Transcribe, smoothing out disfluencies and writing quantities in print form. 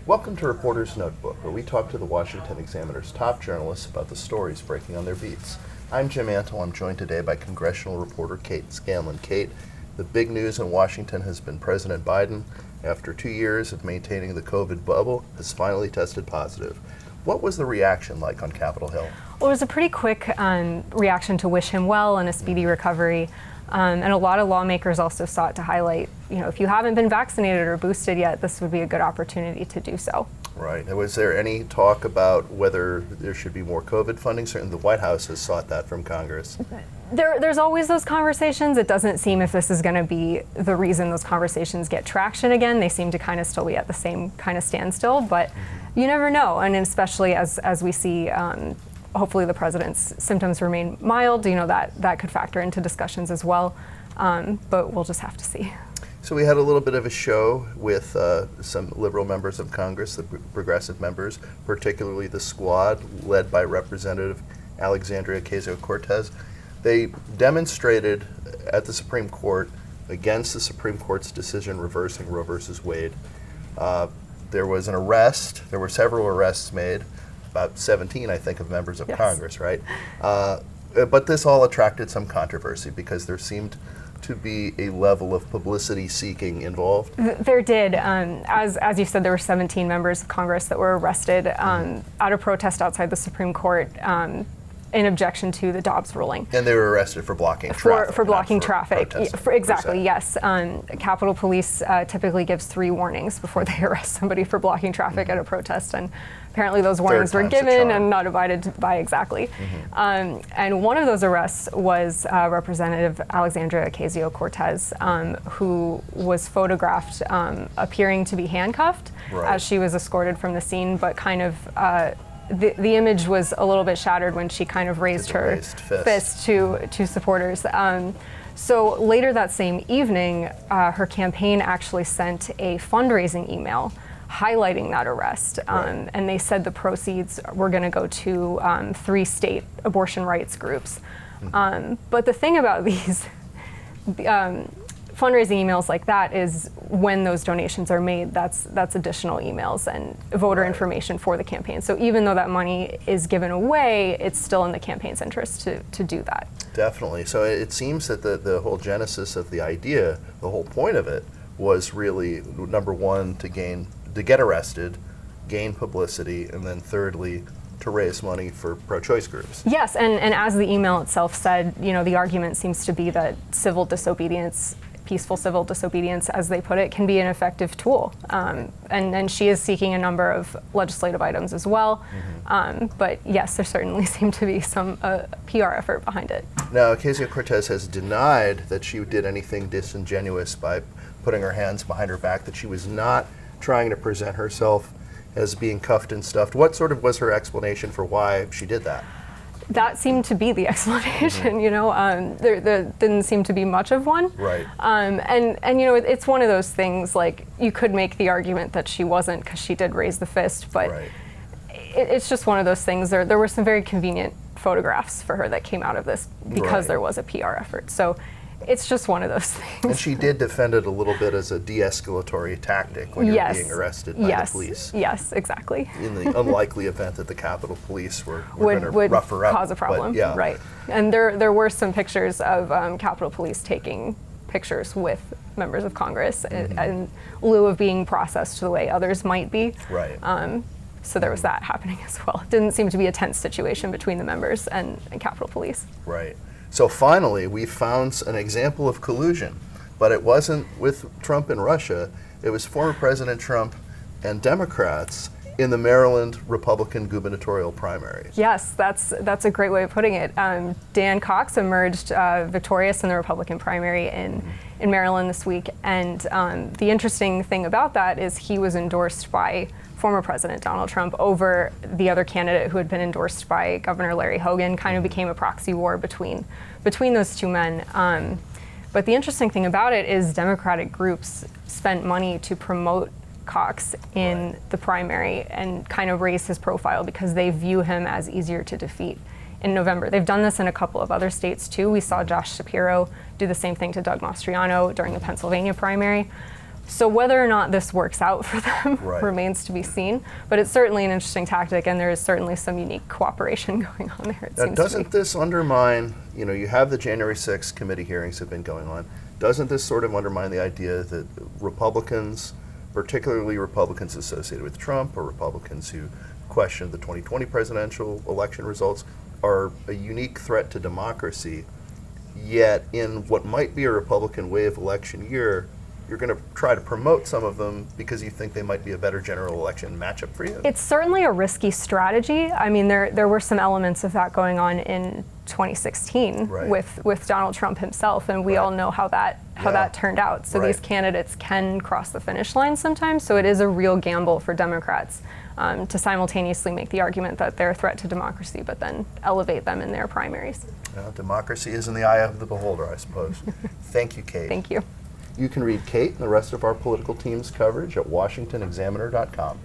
Welcome to Reporter's Notebook, where we talk to the Washington Examiner's top journalists about the stories breaking on their beats. I'm Jim Antle. I'm joined today by congressional reporter Kate Scanlon. Kate, the big news in Washington has been President Biden, after 2 years of maintaining the COVID bubble, has finally tested positive. What was the reaction like on Capitol Hill? Well, it was a pretty quick reaction to wish him well and a speedy recovery. And a lot of lawmakers also sought to highlight, if you haven't been vaccinated or boosted yet, this would be a good opportunity to do so. Right. And was there any talk about whether there should be more COVID funding? Certainly the White House has sought that from Congress. There's always those conversations. It doesn't seem if this is going to be the reason those conversations get traction again. They seem to kind of still be at the same kind of standstill, but you never know. And especially as we see hopefully the president's symptoms remain mild, that could factor into discussions as well. But we'll just have to see. So we had a little bit of a show with some liberal members of Congress, the progressive members, particularly the squad led by Representative Alexandria Ocasio-Cortez. They demonstrated at the Supreme Court against the Supreme Court's decision reversing Roe versus Wade. There was an arrest. There were several arrests made, about 17, I think, of members of Congress, right? But this all attracted some controversy because there seemed to be a level of publicity seeking involved. There did. As you said, there were 17 members of Congress that were arrested out of protest outside the Supreme Court in objection to the Dobbs ruling. And they were arrested for blocking traffic. For blocking traffic. Exactly, yes. Yes. Capitol Police typically gives 3 warnings before they arrest somebody for blocking traffic at a protest. And apparently those warnings were given and not abided by exactly. And one of those arrests was Representative Alexandria Ocasio-Cortez, who was photographed appearing to be handcuffed as she was escorted from the scene, but kind of the image was a little bit shattered when she kind of raised her fist to supporters. So later that same evening, her campaign actually sent a fundraising email highlighting that arrest. And they said the proceeds were going to go to 3 state abortion rights groups. But the thing about these fundraising emails like that is when those donations are made, that's additional emails and voter information for the campaign. So even though that money is given away, it's still in the campaign's interest to do that. Definitely. So it seems that the whole genesis of the idea, the whole point of it, was really, number one, to get arrested, gain publicity, and then thirdly, to raise money for pro-choice groups. Yes, and as the email itself said, the argument seems to be that civil disobedience, peaceful civil disobedience, as they put it, can be an effective tool. And she is seeking a number of legislative items as well. But yes, there certainly seemed to be some PR effort behind it. Now, Ocasio-Cortez has denied that she did anything disingenuous by putting her hands behind her back, that she was not trying to present herself as being cuffed and stuffed. What sort of was her explanation for why she did that? That seemed to be the explanation, there didn't seem to be much of one. Right. And it's one of those things, like, you could make the argument that she wasn't because she did raise the fist, but it's just one of those things. There were some very convenient photographs for her that came out of this because there was a PR effort. So it's just one of those things. And she did defend it a little bit as a de-escalatory tactic when you're being arrested by the police. Yes, exactly. In the unlikely event that the Capitol Police were going to rough her up. Would cause a problem, but, right. And there were some pictures of Capitol Police taking pictures with members of Congress in lieu of being processed the way others might be. Right. So there was that happening as well. It didn't seem to be a tense situation between the members and Capitol Police. Right. So finally, we found an example of collusion, but it wasn't with Trump and Russia. It was former President Trump and Democrats in the Maryland Republican gubernatorial primaries. Yes, that's a great way of putting it. Dan Cox emerged victorious in the Republican primary in Maryland this week, and the interesting thing about that is he was endorsed by former President Donald Trump over the other candidate who had been endorsed by Governor Larry Hogan. Kind of became a proxy war between those two men. But the interesting thing about it is Democratic groups spent money to promote Cox in the primary and kind of raise his profile because they view him as easier to defeat in November. They've done this in a couple of other states too. We saw Josh Shapiro do the same thing to Doug Mastriano during the Pennsylvania primary. So whether or not this works out for them Right. remains to be seen, but it's certainly an interesting tactic, and there is certainly some unique cooperation going on there, it Now, seems to doesn't me. this undermine, you have the January 6th committee hearings have been going on. Doesn't this sort of undermine the idea that Republicans, particularly Republicans associated with Trump or Republicans who question the 2020 presidential election results, are a unique threat to democracy, yet in what might be a Republican wave election year, you're going to try to promote some of them because you think they might be a better general election matchup for you? It's certainly a risky strategy. I mean, there were some elements of that going on in 2016 Right. with Donald Trump himself, and we Right. all know how that turned out. So Right. these candidates can cross the finish line sometimes. So it is a real gamble for Democrats to simultaneously make the argument that they're a threat to democracy, but then elevate them in their primaries. Well, democracy is in the eye of the beholder, I suppose. Thank you, Kate. Thank you. You can read Kate and the rest of our political team's coverage at washingtonexaminer.com.